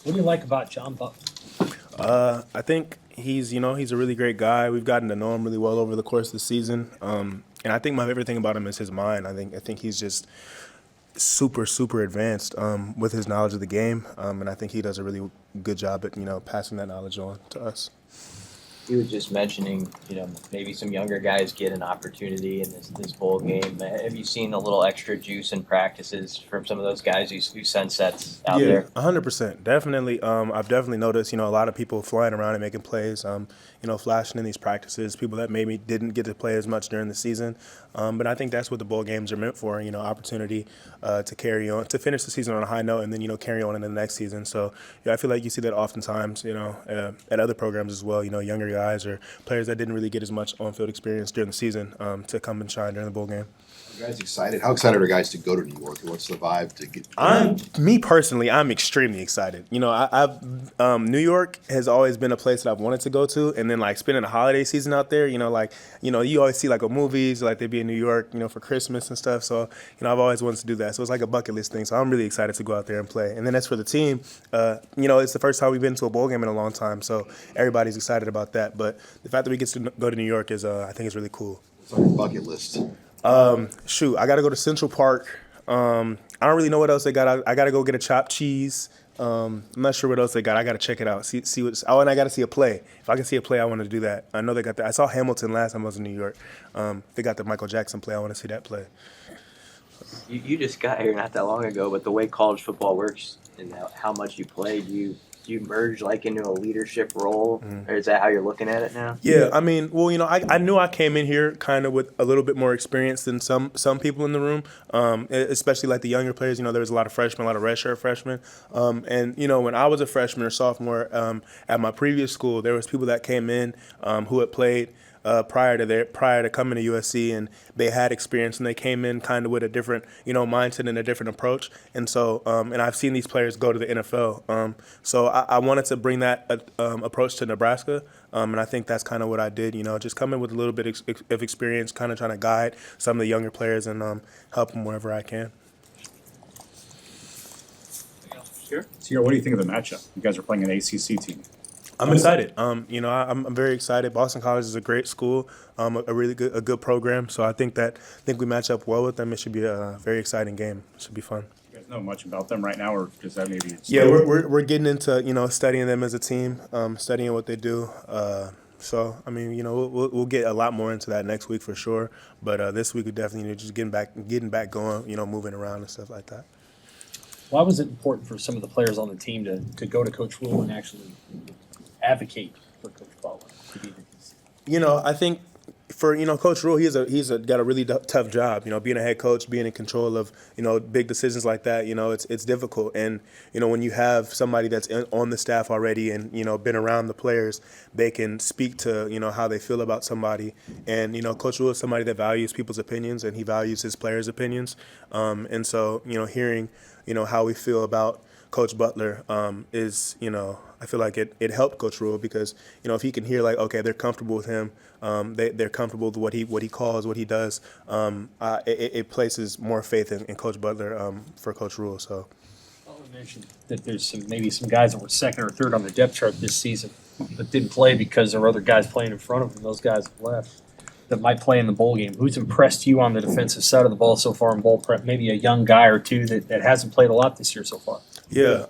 What do you like about John Butler? I think he's a really great guy. We've gotten to know him really well over the course of the season. And I think my favorite thing about him is his mind. I think he's just super advanced with his knowledge of the game, and I think he does a really good job at passing that knowledge on to us. You were just mentioning, maybe some younger guys get an opportunity in this bowl game. Have you seen a little extra juice in practices from some of those guys who send sets out there? 100%, definitely. I've definitely noticed, a lot of people flying around and making plays, flashing in these practices. People that maybe didn't get to play as much during the season, but I think that's what the bowl games are meant for. Opportunity to carry on, to finish the season on a high note, and then carry on into the next season. So I feel like you see that oftentimes, at other programs as well. Younger guys or players that didn't really get as much on-field experience during the season to come and shine during the bowl game. Are you guys excited? How excited are guys to go to New York? What's the vibe to get? Me personally, I'm extremely excited. New York has always been a place that I've wanted to go to, and then like spending the holiday season out there. You always see like a movies, like they be in New York, for Christmas and stuff. So I've always wanted to do that. So it's like a bucket list thing. So I'm really excited to go out there and play. And then as for the team, it's the first time we've been to a bowl game in a long time. So everybody's excited about that. But the fact that we get to go to New York is, I think, is really cool. What's on your bucket list? I got to go to Central Park. I don't really know what else they got. I got to go get a chopped cheese. I'm not sure what else they got. I got to check it out. See what's. Oh, and I got to see a play. If I can see a play, I want to do that. I know they got that. I saw Hamilton last time I was in New York. They got the Michael Jackson play. I want to see that play. You just got here not that long ago, but the way college football works and how much you play, do you merge like into a leadership role, or is that how you're looking at it now? Yeah, I mean, well, I knew I came in here kind of with a little bit more experience than some people in the room, especially like the younger players. There was a lot of freshmen, a lot of redshirt freshmen, and when I was a freshman or sophomore at my previous school, there was people that came in who had played prior to coming to USC, and they had experience, and they came in kind of with a different mindset and a different approach. And so and I've seen these players go to the NFL. So I wanted to bring that approach to Nebraska, and I think that's kind of what I did. Just come in with a little bit of experience, kind of trying to guide some of the younger players and help them wherever I can. Sure. So, what do you think of the matchup? You guys are playing an ACC team. I'm excited. I'm very excited. Boston College is a great school, a really good program. So I think we match up well with them. It should be a very exciting game. It should be fun. You guys know much about them right now, or does that maybe? Yeah, we're getting into studying them as a team, studying what they do. So I mean, we'll get a lot more into that next week for sure. But this week we definitely just getting back going. Moving around and stuff like that. Why was it important for some of the players on the team to go to Coach Rhule and actually advocate for Coach Butler to be I think for Coach Rhule, he's got a really tough job. Being a head coach, being in control of big decisions like that. It's difficult. And when you have somebody that's on the staff already and been around the players, they can speak to how they feel about somebody. And Coach Rhule is somebody that values people's opinions, and he values his players' opinions. And so hearing how we feel about Coach Butler is, I feel like it helped Coach Rhule because, if he can hear like, okay, they're comfortable with him, they're comfortable with what he calls, what he does, it places more faith in Coach Butler for Coach Rhule. So. You mentioned that there's maybe some guys that were second or third on the depth chart this season that didn't play because there were other guys playing in front of them. Those guys have left that might play in the bowl game. Who's impressed you on the defensive side of the ball so far in bowl prep? Maybe a young guy or two that hasn't played a lot this year so far. Yeah,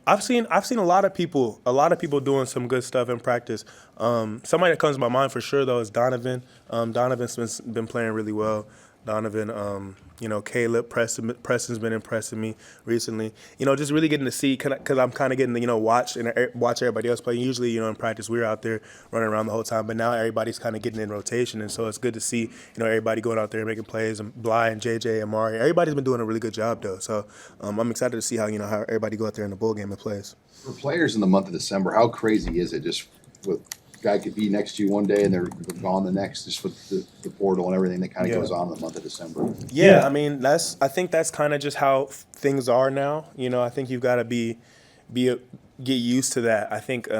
I've seen a lot of people doing some good stuff in practice. Somebody that comes to my mind for sure though is Donovan. Donovan's been playing really well. Donovan, Caleb, Preston's been impressing me recently. Just really getting to see, because I'm kind of getting to, watch everybody else play. Usually, in practice, we're out there running around the whole time, but now everybody's kind of getting in rotation, and so it's good to see, everybody going out there and making plays, and Bly and JJ and Mari. Everybody's been doing a really good job, though. So I'm excited to see how everybody go out there in the bowl game and plays. For players in the month of December, how crazy is it just with guy could be next to you one day and they're gone the next, just with the portal and everything that kind of goes on in the month of December. Yeah, I mean I think that's kind of just how things are now. I think you've got to get used to that. I think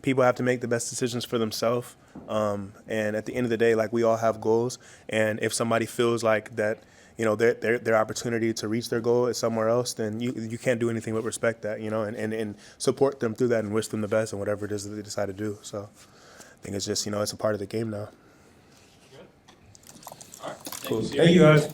people have to make the best decisions for themselves. And at the end of the day, like we all have goals, and if somebody feels like that, their opportunity to reach their goal is somewhere else, then you can't do anything but respect that, and support them through that and wish them the best and whatever it is that they decide to do. So I think it's just, it's a part of the game now. All right. Cool. Thank you guys.